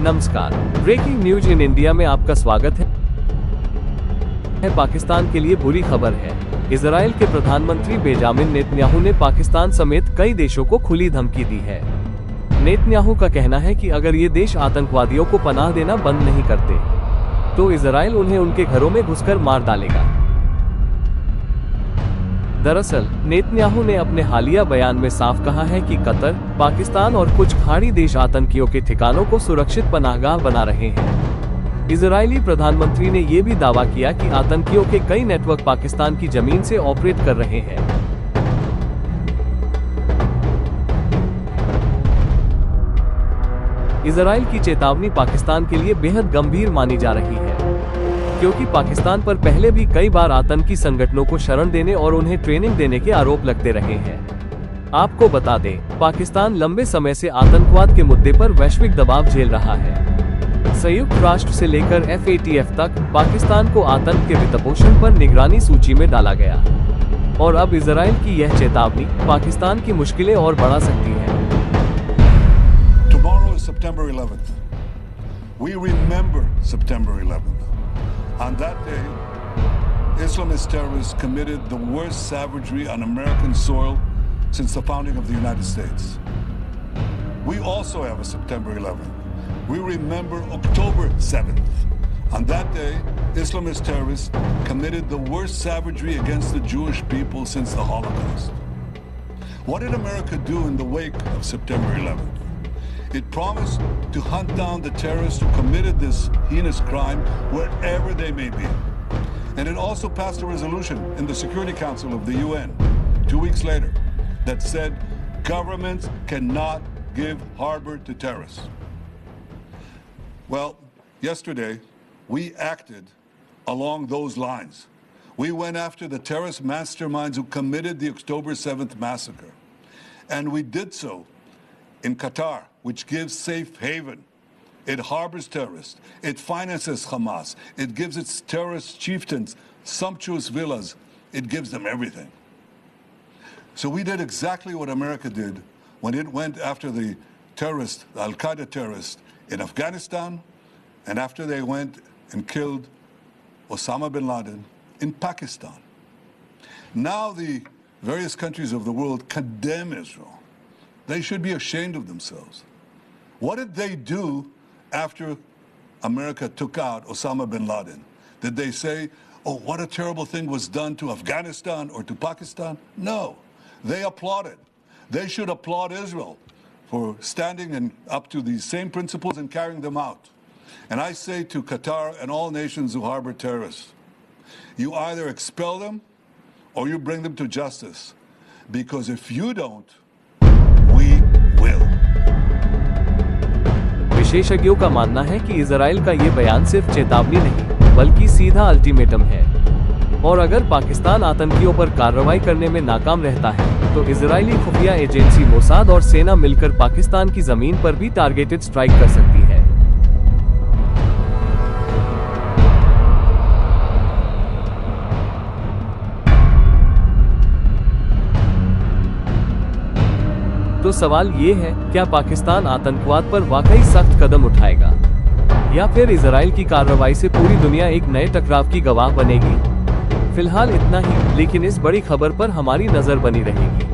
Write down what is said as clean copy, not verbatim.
नमस्कार, breaking news in India में आपका स्वागत है। पाकिस्तान के लिए बुरी खबर है। इजराइल के प्रधानमंत्री बेंजामिन नेतन्याहू ने पाकिस्तान समेत कई देशों को खुली धमकी दी है। नेतन्याहू का कहना है कि अगर ये देश आतंकवादियों को पनाह देना बंद नहीं करते, तो इजराइल उन्हें उनके घरों में घुसकर मार डालेगा। दरअसल नेतन्याहू ने अपने हालिया बयान में साफ कहा है कि कतर, पाकिस्तान और कुछ खाड़ी देश आतंकियों के ठिकानों को सुरक्षित पनाहगाह बना रहे हैं। इजरायली प्रधानमंत्री ने ये भी दावा किया कि आतंकियों के कई नेटवर्क पाकिस्तान की जमीन से ऑपरेट कर रहे हैं। इजराइल की चेतावनी पाकिस्तान के लिए बेहद गंभीर मानी जा रही है, क्योंकि पाकिस्तान पर पहले भी कई बार आतंकी संगठनों को शरण देने और उन्हें ट्रेनिंग देने के आरोप लगते रहे हैं। आपको बता दें, पाकिस्तान लंबे समय से आतंकवाद के मुद्दे पर वैश्विक दबाव झेल रहा है। संयुक्त राष्ट्र से लेकर FATF तक पाकिस्तान को आतंक के वित्तपोषण पर निगरानी सूची में डाला गया, और अब इजराइल की यह चेतावनी पाकिस्तान की मुश्किलें और बढ़ा सकती है। Tomorrow is September 11th. We remember September 11th. On that day, Islamist terrorists committed the worst savagery on American soil since the founding of the United States. We also have a September 11th. We remember October 7th. On that day, Islamist terrorists committed the worst savagery against the Jewish people since the Holocaust. What did America do in the wake of September 11th? It promised to hunt down the terrorists who committed this heinous crime wherever they may be. And it also passed a resolution in the Security Council of the UN 2 weeks later that said governments cannot give harbor to terrorists. Well, yesterday we acted along those lines. We went after the terrorist masterminds who committed the October 7th massacre. And we did so in Qatar, which gives safe haven. It harbors terrorists. It finances Hamas. It gives its terrorist chieftains sumptuous villas. It gives them everything. So we did exactly what America did when it went after the terrorists, the Al-Qaeda terrorists in Afghanistan, and after they went and killed Osama bin Laden in Pakistan. Now the various countries of the world condemn Israel. They should be ashamed of themselves. What did they do after America took out Osama bin Laden? Did they say, oh, what a terrible thing was done to Afghanistan or to Pakistan? No, they applauded. They should applaud Israel for standing up to these same principles and carrying them out. And I say to Qatar and all nations who harbor terrorists, you either expel them or you bring them to justice. Because if you don't, we will. विशेषज्ञों का मानना है कि Israel का ये बयान सिर्फ चेतावनी नहीं, बल्कि सीधा अल्टीमेटम है। और अगर पाकिस्तान आतंकियों पर कार्रवाई करने में नाकाम रहता है, तो इजरायली खुफिया एजेंसी मोसाद और सेना मिलकर पाकिस्तान की जमीन पर भी टारगेटेड स्ट्राइक कर सकती है। तो सवाल ये है, क्या पाकिस्तान आतंकवाद पर वाकई सख्त कदम उठाएगा, या फिर इजराइल की कार्रवाई से पूरी दुनिया एक नए टकराव की गवाह बनेगी? फिलहाल इतना ही, लेकिन इस बड़ी खबर पर हमारी नजर बनी रहेगी।